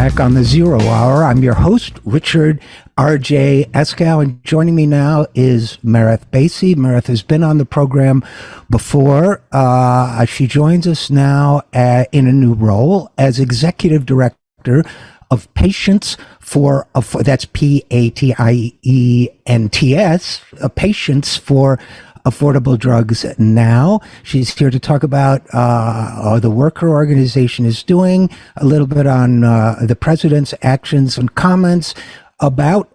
back on the Zero Hour. I'm your host, Richard RJ Eskow, and joining me now is Merith Basey. Merith has been on the program before. She joins us now in a new role as Executive Director of Patients for that's PATIENTS, Patients for Affordable Drugs Now. She's here to talk about the work her organization is doing, a little bit on the president's actions and comments about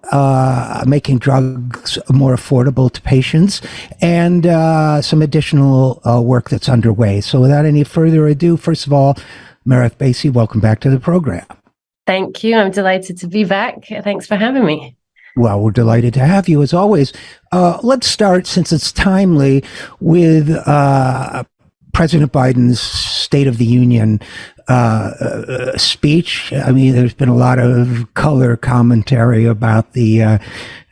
making drugs more affordable to patients, and some additional work that's underway. So without any further ado, first of all, Merith Basey, welcome back to the program. Thank you. I'm delighted to be back. Thanks for having me. Well, we're delighted to have you, as always. Let's start, since it's timely, with President Biden's State of the Union speech. I mean, there's been a lot of color commentary about the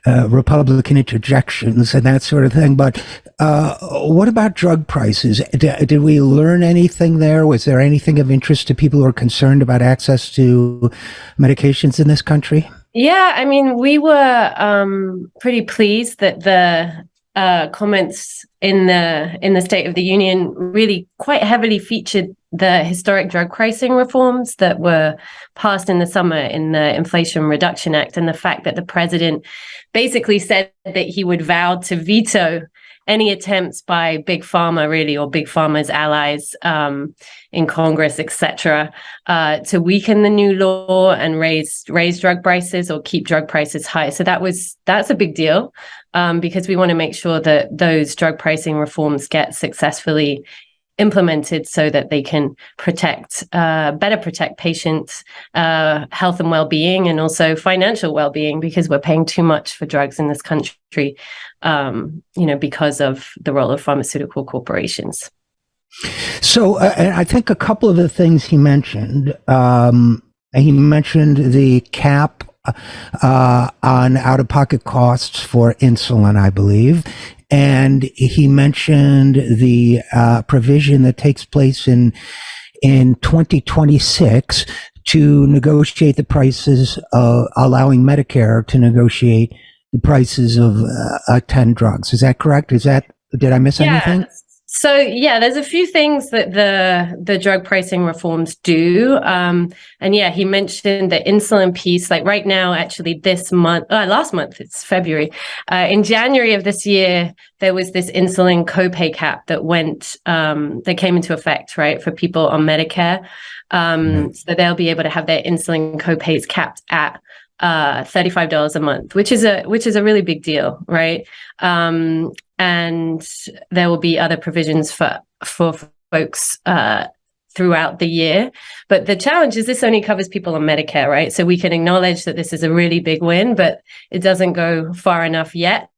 Republican interjections and that sort of thing. But what about drug prices? Did we learn anything there? Was there anything of interest to people who are concerned about access to medications in this country? Yeah, I mean, we were pretty pleased that the comments in the State of the Union really quite heavily featured the historic drug pricing reforms that were passed in the summer in the Inflation Reduction Act, and the fact that the president basically said that he would vow to veto any attempts by Big Pharma, really, or Big Pharma's allies in Congress, etc., to weaken the new law and raise drug prices or keep drug prices high. So that's a big deal, because we want to make sure that those drug pricing reforms get successfully implemented so that they can better protect patients' health and well-being, and also financial well-being, because we're paying too much for drugs in this country, because of the role of pharmaceutical corporations. So I think a couple of the things he mentioned the cap on out-of-pocket costs for insulin, I believe. And he mentioned the provision that takes place in 2026 to negotiate the prices, allowing Medicare to negotiate the prices of 10 drugs. Is that correct? Did I miss anything? So yeah, there's a few things that the drug pricing reforms do. And yeah, he mentioned the insulin piece. Like right now, actually last month, it's February. In January of this year, there was this insulin copay cap that came into effect, right, for people on Medicare. So they'll be able to have their insulin copays capped at $35 a month, which is a really big deal, right? And there will be other provisions for folks throughout the year. But the challenge is this only covers people on Medicare, right? So we can acknowledge that this is a really big win, but it doesn't go far enough yet,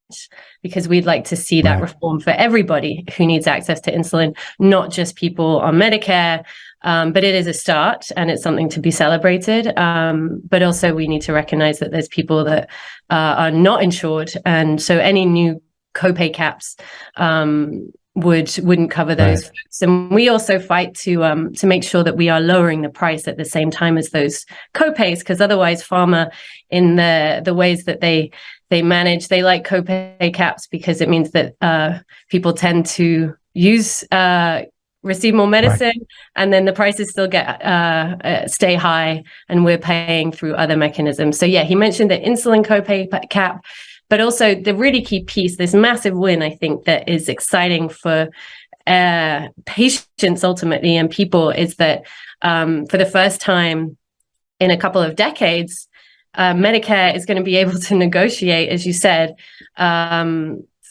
because we'd like to see that reform for everybody who needs access to insulin, not just people on Medicare. But it is a start, and it's something to be celebrated. But also we need to recognize that there's people that are not insured. And so any new copay caps wouldn't cover those folks. And we also fight to make sure that we are lowering the price at the same time as those copays, because otherwise pharma, in the ways that they manage, they like copay caps because it means that people tend to receive more medicine, and then the prices still stay high, and we're paying through other mechanisms. So yeah, he mentioned the insulin copay cap, but also the really key piece, this massive win, I think, that is exciting for patients ultimately and people, is that for the first time in a couple of decades, Medicare is going to be able to negotiate, as you said,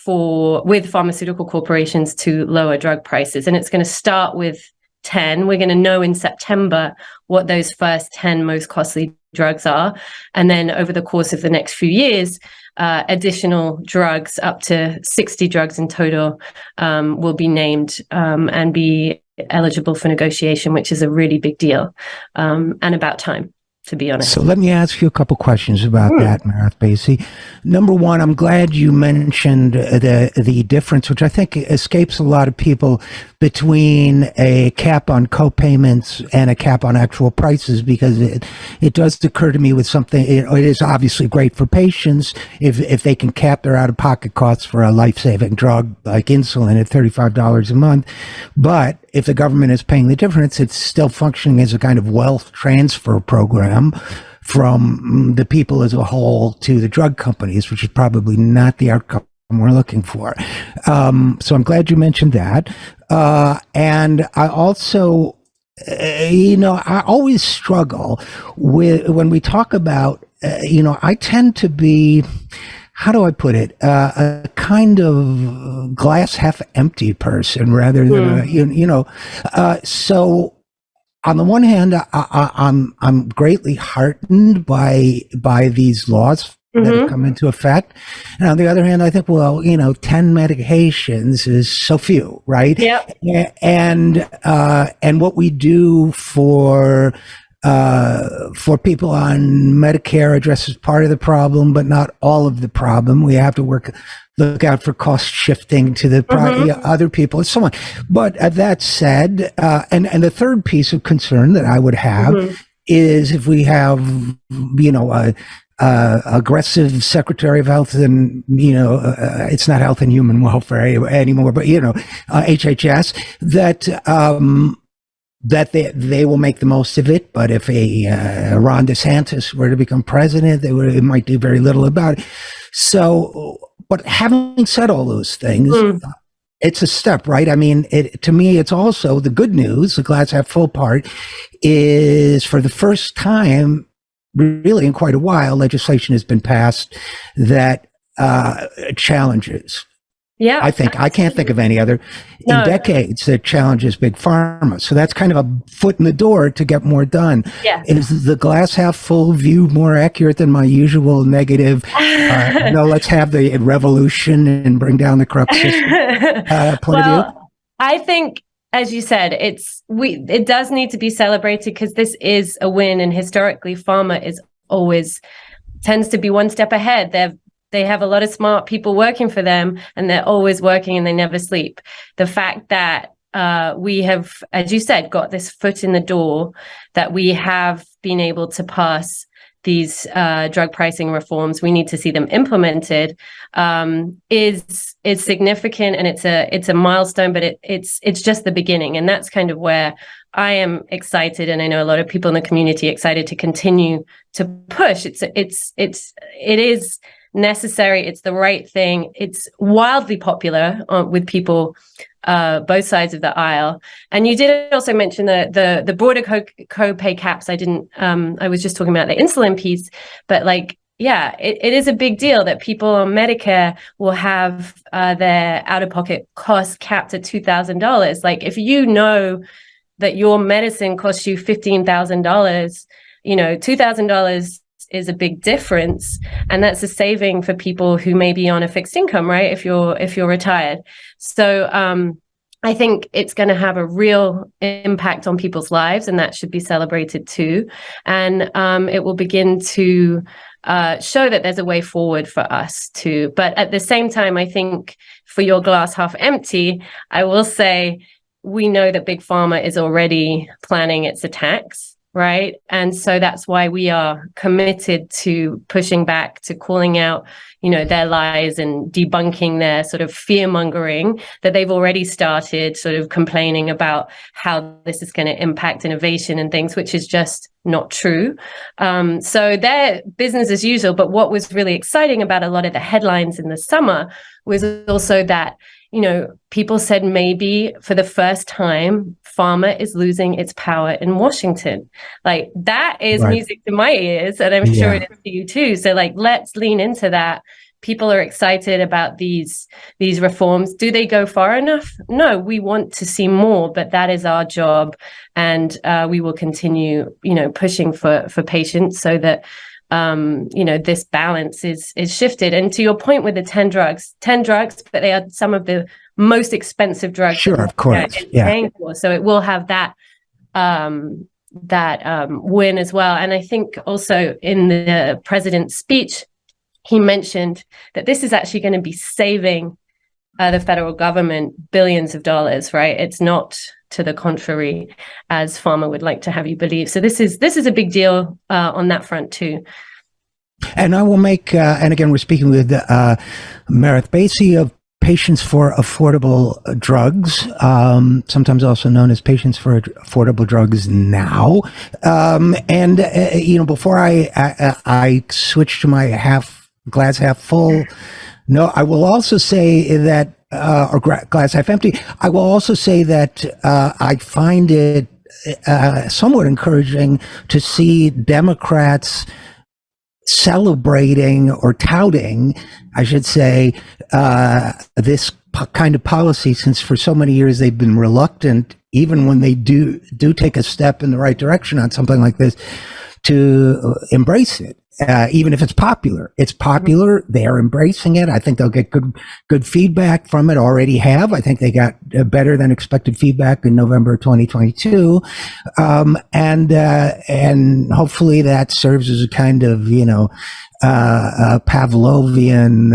with pharmaceutical corporations to lower drug prices. And it's going to start with 10. We're going to know in September what those first 10 most costly drugs are. And then over the course of the next few years, additional drugs, up to 60 drugs in total, will be named and be eligible for negotiation, which is a really big deal, and about time. to be honest. So let me ask you a couple questions about that, Merith Basey. Number one, I'm glad you mentioned the difference, which I think escapes a lot of people, between a cap on co-payments and a cap on actual prices, because it does occur to me with something. It is obviously great for patients if they can cap their out-of-pocket costs for a life-saving drug like insulin at $35 a month, but if the government is paying the difference, it's still functioning as a kind of wealth transfer program from the people as a whole to the drug companies, which is probably not the outcome we're looking for. So I'm glad you mentioned that. And I also, I always struggle with when we talk about, I tend to be, how do I put it? A kind of glass half empty person rather than, so on the one hand, I'm greatly heartened by these laws that have come into effect. And on the other hand, I think, 10 medications is so few, right? Yep. And what we do for people on Medicare addresses part of the problem, but not all of the problem. We have to look out for cost shifting to the other people and so on. But that said, and the third piece of concern that I would have is if we have, aggressive Secretary of Health and, it's not Health and Human Welfare anymore, but, HHS, that they will make the most of it. But if a Ron DeSantis were to become president, it might do very little about it. So, but having said all those things, it's a step, right? I mean, to me, it's also the good news, the glass half full part, is for the first time, really in quite a while, legislation has been passed that challenges. Yeah, I can't think of any other in decades that challenges big pharma. So that's kind of a foot in the door to get more done. Yeah. Is the glass half full view more accurate than my usual negative? No, let's have the revolution and bring down the crux system point of view. I think, as you said, it does need to be celebrated because this is a win, and historically, pharma tends to be one step ahead. They have a lot of smart people working for them, and they're always working and they never sleep. The fact that we have, as you said, got this foot in the door, that we have been able to pass these drug pricing reforms, we need to see them implemented, is significant, and it's a milestone, but it's just the beginning, and that's kind of where I am excited, and I know a lot of people in the community excited to continue to push. It is necessary. It's the right thing. It's wildly popular with people both sides of the aisle. And you did also mention the broader copay caps. I was just talking about the insulin piece, but it is a big deal that people on Medicare will have their out-of-pocket costs capped at $2,000. Like, if you know that your medicine costs you $15,000, $2,000 is a big difference, and that's a saving for people who may be on a fixed income, right? If you're retired. So I think it's going to have a real impact on people's lives, and that should be celebrated too. And it will begin to show that there's a way forward for us too. But at the same time, I think for your glass half empty, I will say we know that Big Pharma is already planning its attacks, right? And so that's why we are committed to pushing back, to calling out, their lies and debunking their sort of fear-mongering that they've already started, sort of complaining about how this is going to impact innovation and things, which is just not true. So they're business as usual. But what was really exciting about a lot of the headlines in the summer was also that, people said maybe for the first time, pharma is losing its power in Washington. Like, that is music to my ears, and I'm sure it is to you too. So let's lean into that. People are excited about these reforms. Do they go far enough? No, we want to see more, but that is our job. And we will continue, pushing for patients so that this balance is shifted. And to your point with the 10 drugs, but they are some of the most expensive drugs. Sure, of course. Yeah. Paying for. So it will have that win as well. And I think also in the president's speech, he mentioned that this is actually going to be saving the federal government billions of dollars, right? It's not to the contrary, as Pharma would like to have you believe. So this is a big deal on that front too. And I will make, and again, we're speaking with Merith Basey of Patients for Affordable Drugs, sometimes also known as Patients for Affordable Drugs Now. Before I switch to my glass half full, no, I will also say that, or glass half empty, I will also say that I find it somewhat encouraging to see Democrats celebrating or touting, I should say, this kind of policy, since for so many years they've been reluctant, even when they do take a step in the right direction on something like this, to embrace it. Even if it's popular, they're embracing it. I think they'll get good feedback from it, already have. I think they got better than expected feedback in November 2022. And hopefully that serves as a kind of, Pavlovian,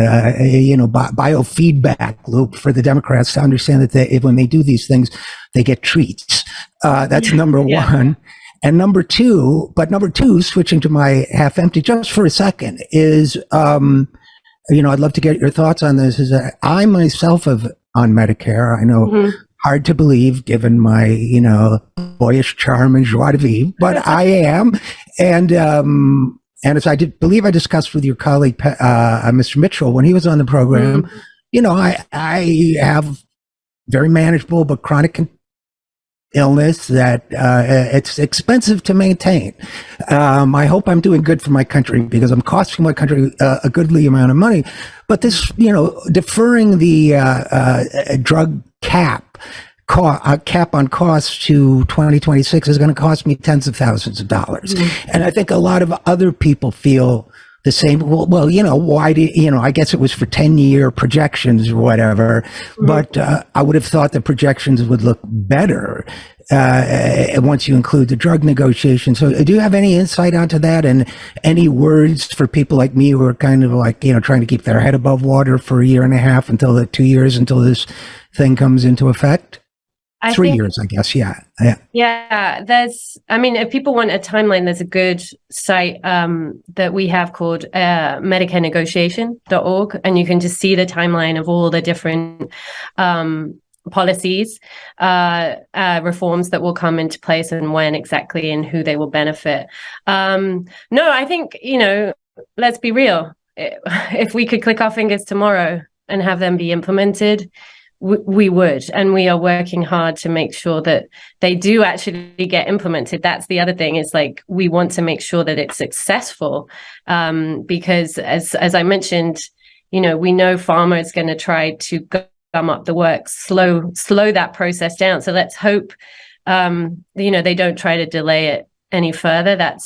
biofeedback loop for the Democrats to understand that when they do these things, they get treats. That's number one. And number two, switching to my half empty just for a second, is, I'd love to get your thoughts on this, is that I myself have on Medicare. I know hard to believe given my, boyish charm and joie de vivre, but I am. And as I believe I discussed with your colleague, Mr. Mitchell, when he was on the program, I have very manageable but chronic illness that it's expensive to maintain. I hope I'm doing good for my country because I'm costing my country a goodly amount of money. But this, deferring the drug cap on costs to 2026 is going to cost me tens of thousands of dollars. And I think a lot of other people feel the same. Well, why do I guess it was for 10-year projections or whatever, but I would have thought the projections would look better once you include the drug negotiation. So do you have any insight onto that, and any words for people like me who are kind of like, trying to keep their head above water for a year and a half until 2 years until this thing comes into effect? 3 years, I guess. Yeah. If people want a timeline, there's a good site that we have called medicarenegotiation.org, and you can just see the timeline of all the different policies, reforms that will come into place and when exactly and who they will benefit. No, I think, let's be real. If we could click our fingers tomorrow and have them be implemented, we would, and we are working hard to make sure that they do actually get implemented. That's the other thing, is like, we want to make sure that it's successful, because as I mentioned, we know pharma is going to try to gum up the works, slow that process down. So let's hope, they don't try to delay it any further. That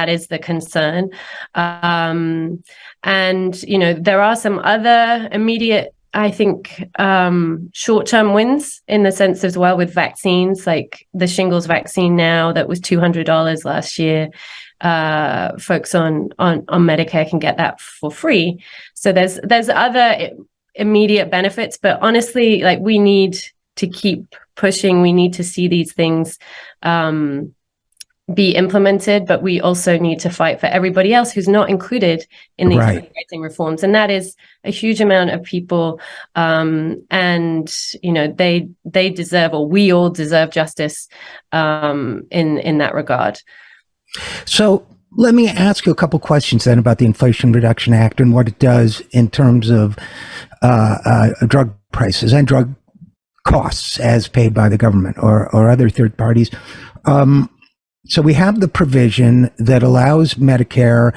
is the concern. And, there are some other immediate, I think, short-term wins in the sense as well with vaccines, like the shingles vaccine now that was $200 last year. Folks on Medicare can get that for free. So there's other immediate benefits, but honestly, like, we need to keep pushing. We need to see these things be implemented, but we also need to fight for everybody else who's not included in these pricing reforms, and that is a huge amount of people. They deserve, or we all deserve, justice in that regard. So let me ask you a couple questions then about the Inflation Reduction Act and what it does in terms of drug prices and drug costs as paid by the government or other third parties. So we have the provision that allows Medicare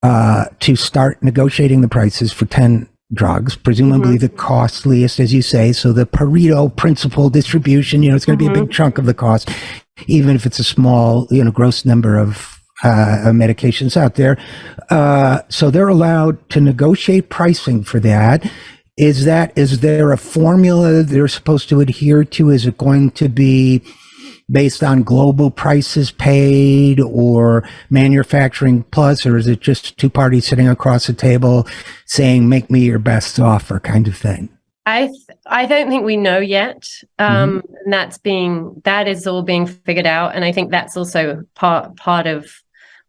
to start negotiating the prices for 10 drugs, presumably the costliest, as you say. So the Pareto principle distribution, it's going to be a big chunk of the cost, even if it's a small, gross number of medications out there. So they're allowed to negotiate pricing for that. Is there a formula they're supposed to adhere to? Is it going to be based on global prices paid or manufacturing plus, or is it just two parties sitting across the table saying, make me your best offer kind of thing? I don't think we know yet. And that is all being figured out. And I think that's also part of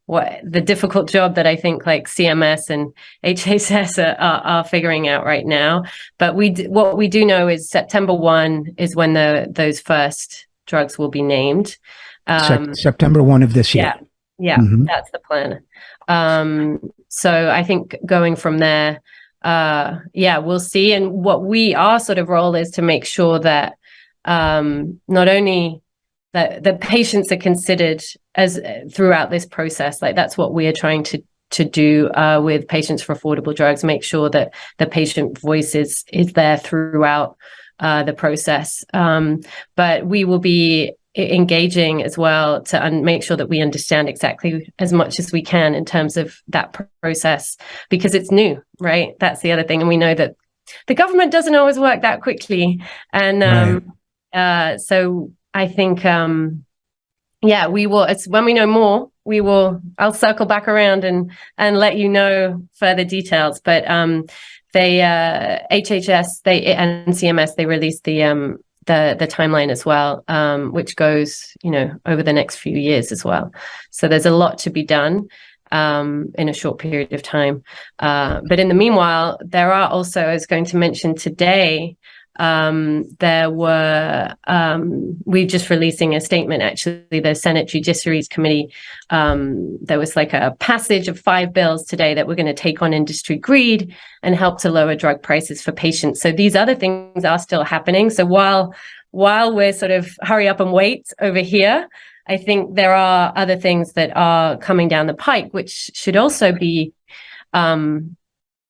what the difficult job that I think like CMS and HHS are figuring out right now. But what we do know is September 1 is when those first drugs will be named. September 1 of this year. Yeah, that's the plan. So I think going from there, we'll see. And what our sort of role is to make sure that not only that the patients are considered as throughout this process, like that's what we are trying to do with Patients for Affordable Drugs, make sure that the patient voice is there throughout the process. But we will be engaging as well to make sure that we understand exactly as much as we can in terms of that process, because it's new, right? That's the other thing. And we know that the government doesn't always work that quickly. And so I think, we will, it's when we know more, I'll circle back around and let you know further details. But HHS, and CMS, they released the timeline as well, which goes, over the next few years as well. So there's a lot to be done in a short period of time. But in the meanwhile, there are also, I was going to mention today, we're just releasing a statement, actually, the Senate Judiciary's Committee. There was like a passage of 5 bills today that we're going to take on industry greed and help to lower drug prices for patients. So these other things are still happening. So while we're sort of hurry up and wait over here, I think there are other things that are coming down the pike, which should also be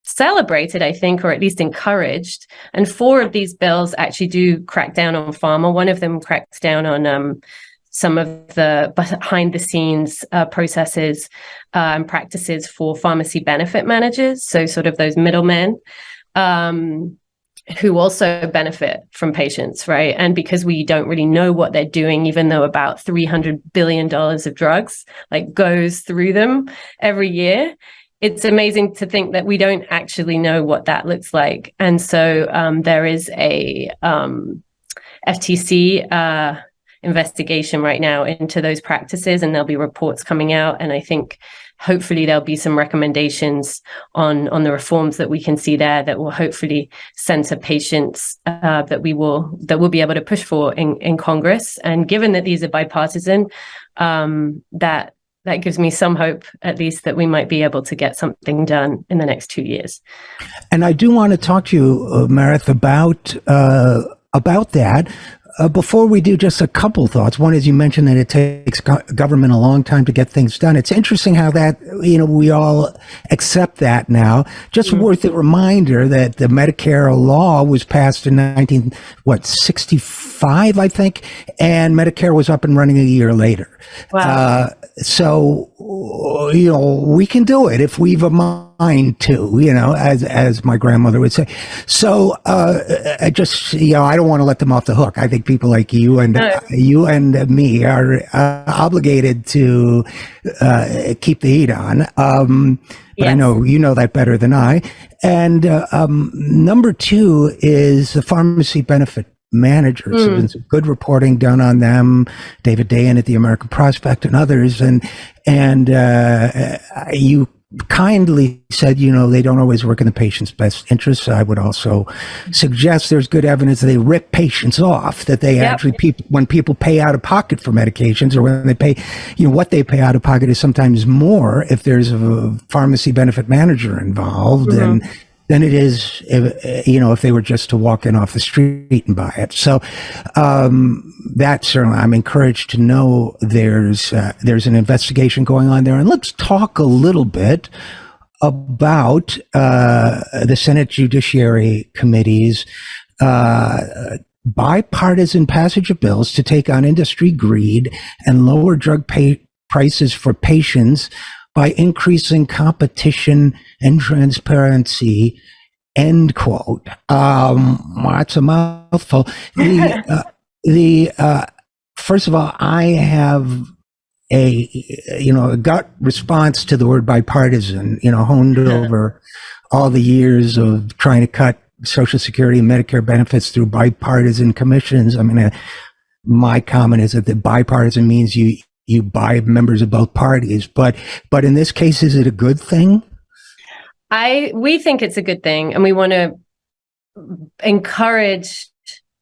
celebrated, I think, or at least encouraged. And 4 of these bills actually do crack down on pharma. One of them cracks down on some of the behind the scenes processes and practices for pharmacy benefit managers. So sort of those middlemen who also benefit from patients, right? And because we don't really know what they're doing, even though about $300 billion of drugs like goes through them every year, it's amazing to think that we don't actually know what that looks like. And so there is a FTC investigation right now into those practices, and there'll be reports coming out. And I think hopefully there'll be some recommendations on the reforms that we can see there that will hopefully center patients that we'll be able to push for in Congress. And given that these are bipartisan, that gives me some hope, at least, that we might be able to get something done in the next 2 years. And I do want to talk to you, Merith, about that. Before we do, just a couple thoughts. One is, you mentioned that it takes government a long time to get things done. It's interesting how that, we all accept that now. Just worth a reminder that the Medicare law was passed in 1965, I think, and Medicare was up and running a year later. Wow. So, we can do it if we've a mind to, as my grandmother would say. So, I just, I don't want to let them off the hook. I think people like you and me are obligated to keep the heat on. But I know you know that better than I. And number 2 is the pharmacy benefit managers. There's been some good reporting done on them, David Dayan at the American Prospect and others. And you kindly said, they don't always work in the patient's best interests. I would also suggest there's good evidence that they rip patients off, that they actually, when people pay out of pocket for medications, or when they pay, what they pay out of pocket is sometimes more if there's a pharmacy benefit manager involved. And than it is, if they were just to walk in off the street and buy it. So that certainly, I'm encouraged to know there's an investigation going on there. And let's talk a little bit about the Senate Judiciary Committee's bipartisan passage of bills to take on industry greed and lower drug prices for patients by increasing competition and transparency, end quote. That's a mouthful. The first of all, I have a gut response to the word bipartisan, honed over all the years of trying to cut Social Security and Medicare benefits through bipartisan commissions. I mean, my comment is that the bipartisan means you buy members of both parties, but in this case, is it a good thing? We think it's a good thing, and we want to encourage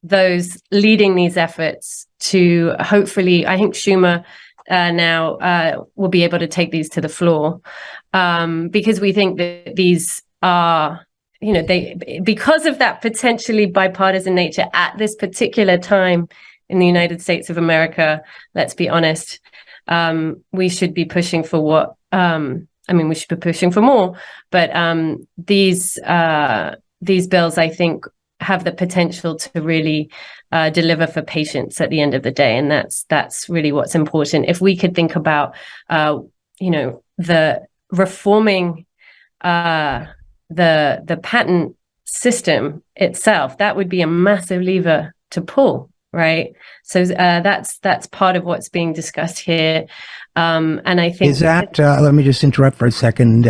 those leading these efforts to hopefully, I think Schumer now will be able to take these to the floor, because we think that these are, because of that potentially bipartisan nature at this particular time in the United States of America, let's be honest, we should be pushing for what, we should be pushing for more, but these bills, I think, have the potential to really deliver for patients at the end of the day, and that's really what's important. If we could think about, the reforming the patent system itself, that would be a massive lever to pull, right? So that's part of what's being discussed here, and I think is that. Let me just interrupt for a second.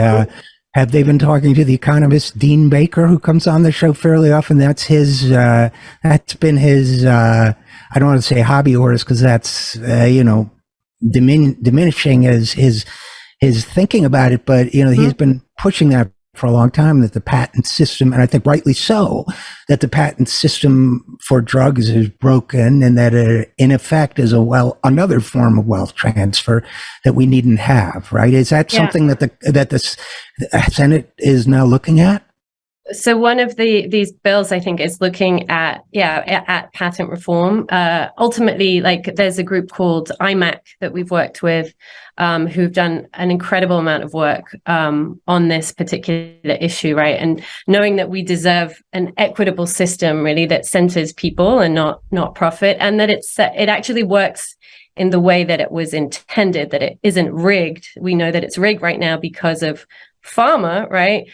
Have they been talking to the economist Dean Baker, who comes on the show fairly often? That's his. That's been his. I don't want to say hobby horse, because that's diminishing as his thinking about it. But he's been pushing that for a long time, that the patent system, and I think rightly so, that the patent system for drugs is broken, and that it, in effect, is another form of wealth transfer that we needn't have. Right? Is that something that the Senate is now looking at? So one of these bills, I think, is looking at patent reform. Ultimately, there's a group called IMAC that we've worked with, who've done an incredible amount of work on this particular issue, right? And knowing that we deserve an equitable system, really, that centers people and not profit, and that it actually works in the way that it was intended, that it isn't rigged. We know that it's rigged right now because of pharma, right?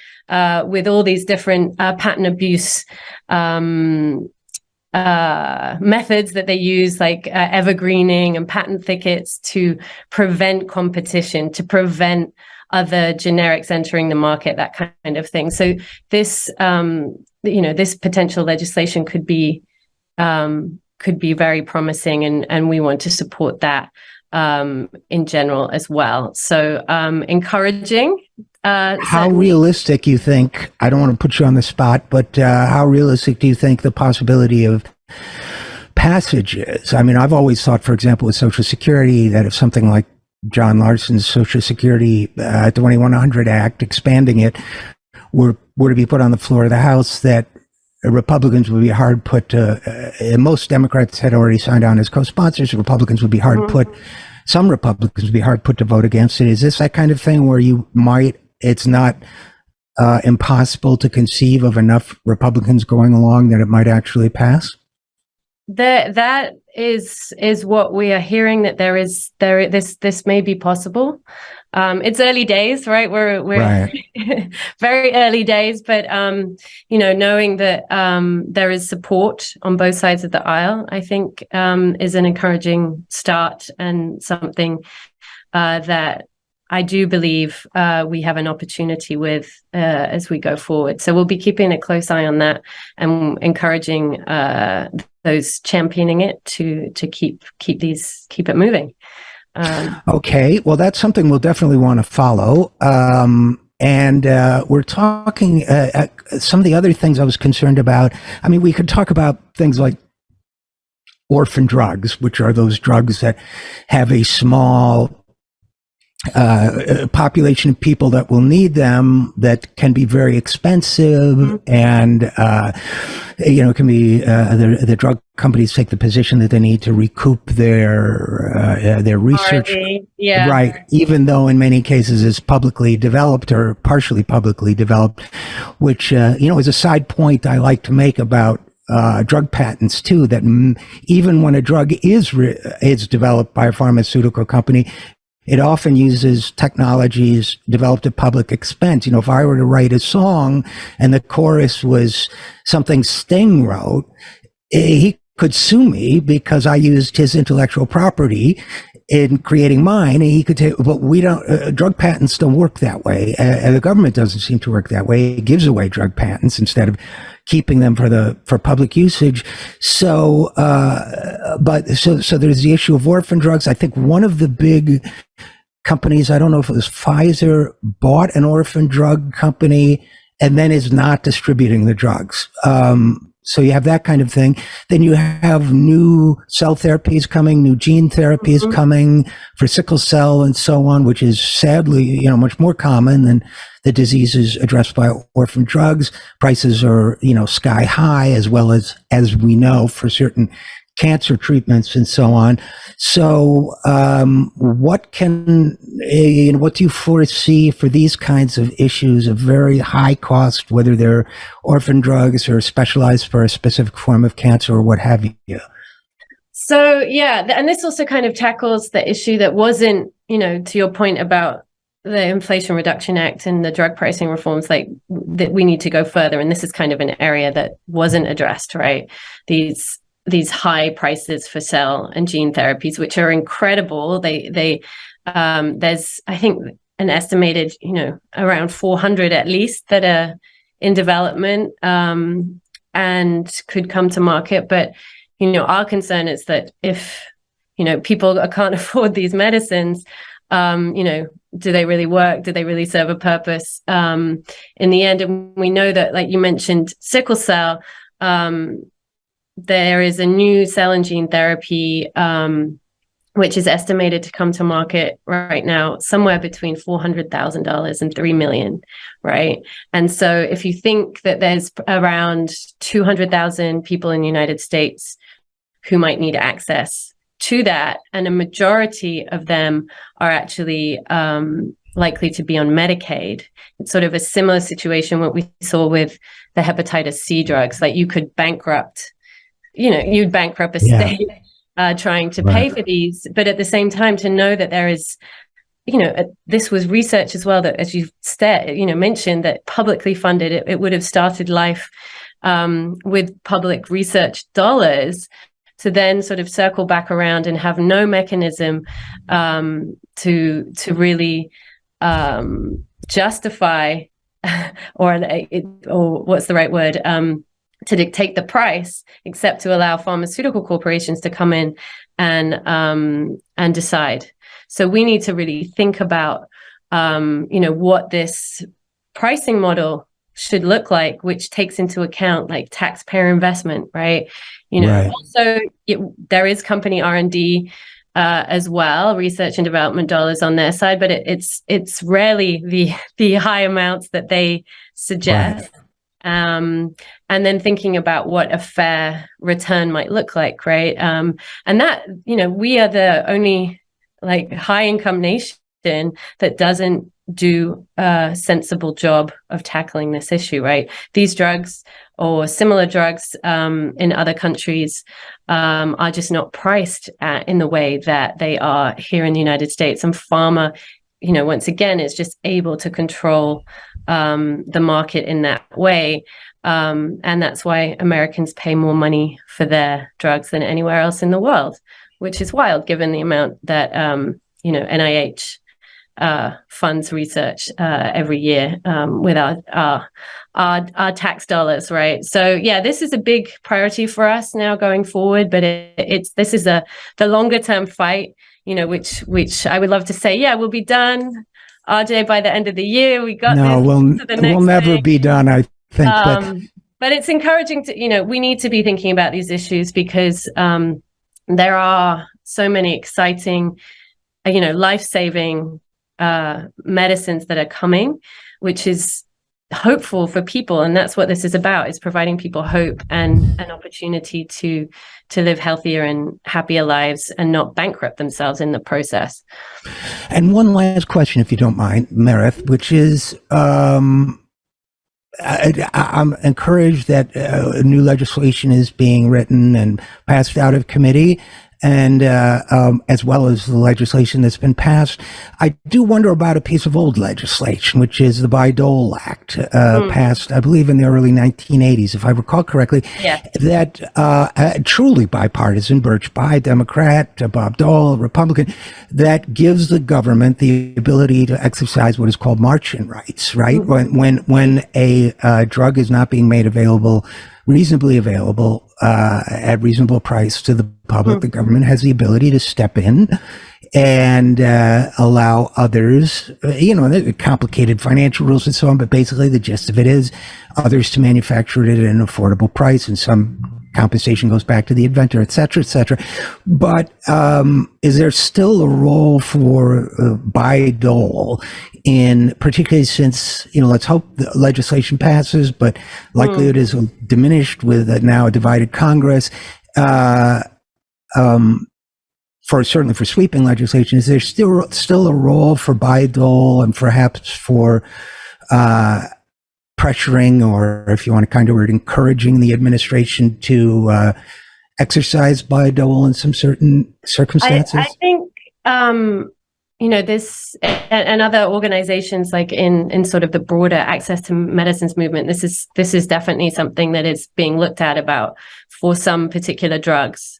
With all these different patent abuse methods that they use, like evergreening and patent thickets, to prevent competition, to prevent other generics entering the market, that kind of thing. So this, this potential legislation could be very promising, and we want to support that in general as well. So encouraging. How realistic you think, I don't want to put you on the spot, but how realistic do you think the possibility of passage is? I mean, I've always thought, for example, with Social Security, that if something like John Larson's Social Security 2100 Act, expanding it, were to be put on the floor of the House, that Republicans would be hard put to, most Democrats had already signed on as co-sponsors, Republicans would be hard put, some Republicans would be hard put to vote against it. Is this that kind of thing where it's not impossible to conceive of enough Republicans going along that it might actually pass? That is what we are hearing, that this may be possible. It's early days, right? We're right. Very early days, but knowing that there is support on both sides of the aisle, I think is an encouraging start, and something that I do believe we have an opportunity with as we go forward. So we'll be keeping a close eye on that, and encouraging those championing it to keep it moving. Okay, well, that's something we'll definitely want to follow. And we're talking some of the other things I was concerned about. I mean, we could talk about things like orphan drugs, which are those drugs that have a small population of people that will need them, that can be very expensive, and it can be the drug companies take the position that they need to recoup their research, right? Even though in many cases it's publicly developed or partially publicly developed, which is a side point I like to make about drug patents too. That even when a drug is developed by a pharmaceutical company, it often uses technologies developed at public expense. If I were to write a song and the chorus was something Sting wrote, he could sue me because I used his intellectual property in creating mine, and he could take, but we don't, drug patents don't work that way. And the government doesn't seem to work that way. It gives away drug patents instead of keeping them for public usage. So, so there's the issue of orphan drugs. I think one of the big companies, I don't know if it was Pfizer, bought an orphan drug company and then is not distributing the drugs. So you have that kind of thing. Then you have new cell therapies coming, new gene therapies coming for sickle cell and so on, which is sadly, much more common than the diseases addressed by orphan drugs. Prices are, sky high, as well as we know, for certain cancer treatments and so on. So, what do you foresee for these kinds of issues of very high cost, whether they're orphan drugs or specialized for a specific form of cancer or what have you? So, yeah, and this also kind of tackles the issue that wasn't, to your point about the Inflation Reduction Act and the drug pricing reforms, like that we need to go further. And this is kind of an area that wasn't addressed, right? These high prices for cell and gene therapies, which are incredible. There's, I think, an estimated, around 400 at least that are in development and could come to market. But, our concern is that if, people can't afford these medicines, do they really work? Do they really serve a purpose in the end? And we know that, like you mentioned, sickle cell, there is a new cell and gene therapy, which is estimated to come to market right now somewhere between $400,000 and $3 million, right? And so if you think that there's around 200,000 people in the United States who might need access to that, and a majority of them are actually likely to be on Medicaid, it's sort of a similar situation what we saw with the hepatitis C drugs. Like you could bankrupt you'd bankrupt a state trying to pay for these. But at the same time, to know that there is, this was research as well that, as you mentioned, that publicly funded, it would have started life with public research dollars to then sort of circle back around and have no mechanism to really justify or what's the right word? To dictate the price, except to allow pharmaceutical corporations to come in and decide. So we need to really think about, what this pricing model should look like, which takes into account like taxpayer investment, right? Also there is company R&D as well, research and development dollars on their side, but it's rarely the high amounts that they suggest. And then thinking about what a fair return might look like, right? And that, we are the only high income nation that doesn't do a sensible job of tackling this issue, right? These drugs or similar drugs in other countries are just not priced in the way that they are here in the United States. And pharma, once again, is just able to control the market in that way. And that's why Americans pay more money for their drugs than anywhere else in the world, which is wild given the amount that, NIH funds research every year with our tax dollars, right? So yeah, this is a big priority for us now going forward, but this is the longer term fight, which I would love to say, yeah, we'll be done, RJ, by the end of the year. We got we'll never be done, I think. But it's encouraging to, we need to be thinking about these issues because there are so many exciting, life-saving medicines that are coming, which is hopeful for people. And that's what this is about, is providing people hope and an opportunity to live healthier and happier lives and not bankrupt themselves in the process. And one last question, if you don't mind, Merith, which is, I'm encouraged that new legislation is being written and passed out of committee. and as well as the legislation that's been passed. I do wonder about a piece of old legislation, which is the Bayh-Dole Act, passed, I believe, in the early 1980s, if I recall correctly. Yeah. That truly bipartisan, Birch Bayh, Democrat, Bob Dole, Republican, that gives the government the ability to exercise what is called march-in rights, right? When a drug is not being made available, reasonably available, at reasonable price to the public, the government has the ability to step in and allow others, complicated financial rules and so on, but basically the gist of it is others to manufacture it at an affordable price, and some compensation goes back to the inventor, et cetera, et cetera. But is there still a role for Bayh-Dole in, particularly since, let's hope the legislation passes, but likelihood is diminished with now a divided Congress, certainly for sweeping legislation? Is there still a role for Bayh-Dole and perhaps for pressuring, or if you want to kind of word, encouraging the administration to exercise Bayh-Dole in some certain circumstances? I think, this and other organizations, like in sort of the broader access to medicines movement, this is definitely something that is being looked at about for some particular drugs.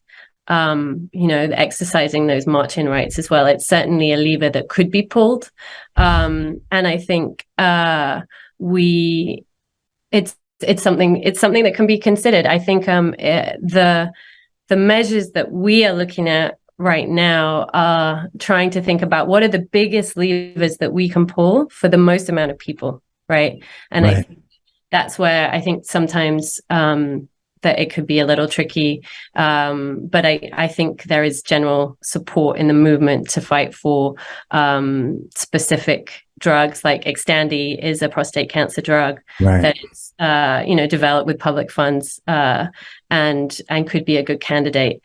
Exercising those march-in rights as well. It's certainly a lever that could be pulled. And I think it's something that can be considered. I think the measures that we are looking at right now are trying to think about what are the biggest levers that we can pull for the most amount of people, right? And I think that's where I think sometimes that it could be a little tricky. But I think there is general support in the movement to fight for specific drugs. Like Xtandi is a prostate cancer drug that is, developed with public funds and could be a good candidate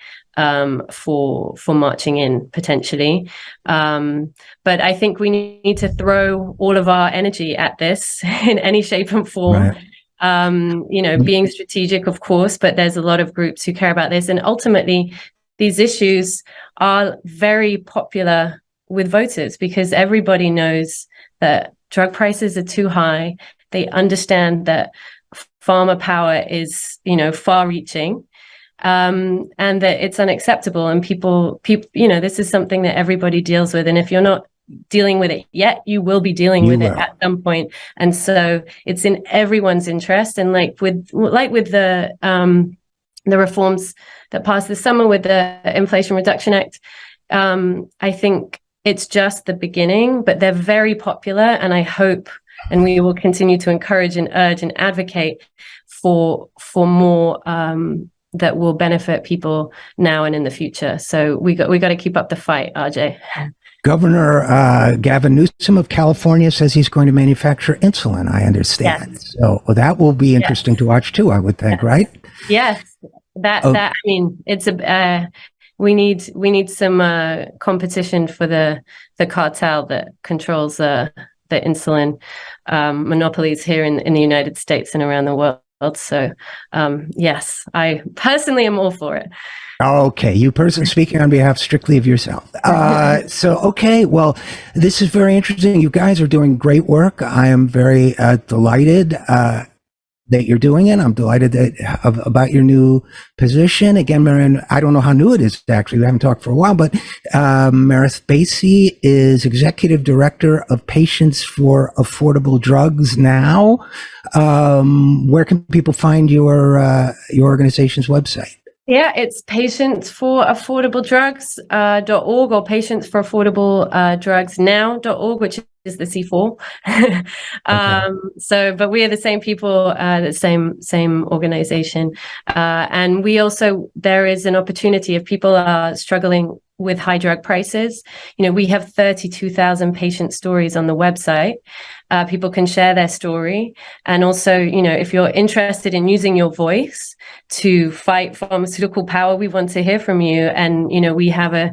for marching in potentially. But I think we need to throw all of our energy at this in any shape and form. Being strategic, of course, but there's a lot of groups who care about this. And ultimately, these issues are very popular with voters because everybody knows that drug prices are too high. They understand that pharma power is, far reaching, and that it's unacceptable. And people, this is something that everybody deals with. And if you're not dealing with it yet, you will be dealing with it at some point. And so it's in everyone's interest. And like with the reforms that passed this summer with the Inflation Reduction Act, I think it's just the beginning, but they're very popular. And I hope, and we will continue to encourage and urge and advocate for more that will benefit people now and in the future. So we got to keep up the fight, RJ. Governor Gavin Newsom of California says he's going to manufacture insulin, I understand. Yes. So that will be interesting to watch too, I would think, right? Yes. It's we need some competition for the cartel that controls the insulin monopolies here in the United States and around the world. So yes, I personally am all for it. Okay, you person speaking on behalf strictly of yourself. Okay, well, this is very interesting. You guys are doing great work. I am very delighted that you're doing it. I'm delighted about your new position. Again, Marion, I don't know how new it is, actually. We haven't talked for a while, but Merith Basey is Executive Director of Patients for Affordable Drugs now. Where can people find your organization's website? Yeah, it's patientsforaffordabledrugs.org or patientsforaffordabledrugsnow.org, which is the C4. But we are the same people, the same organization. And there is an opportunity if people are struggling with high drug prices. We have 32,000 patient stories on the website. People can share their story. And also, if you're interested in using your voice to fight pharmaceutical power, we want to hear from you. And, we have a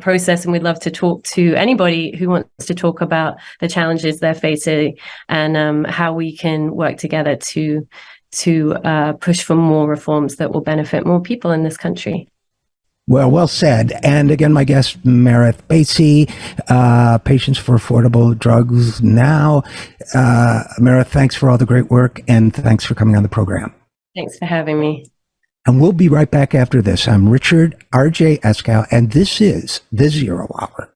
process, and we'd love to talk to anybody who wants to talk about the challenges they're facing and how we can work together to push for more reforms that will benefit more people in this country. Well said. And again, my guest, Merith Basey, Patients for Affordable Drugs Now. Merith, thanks for all the great work, and thanks for coming on the program. Thanks for having me. And we'll be right back after this. I'm RJ Eskow, and this is The Zero Hour.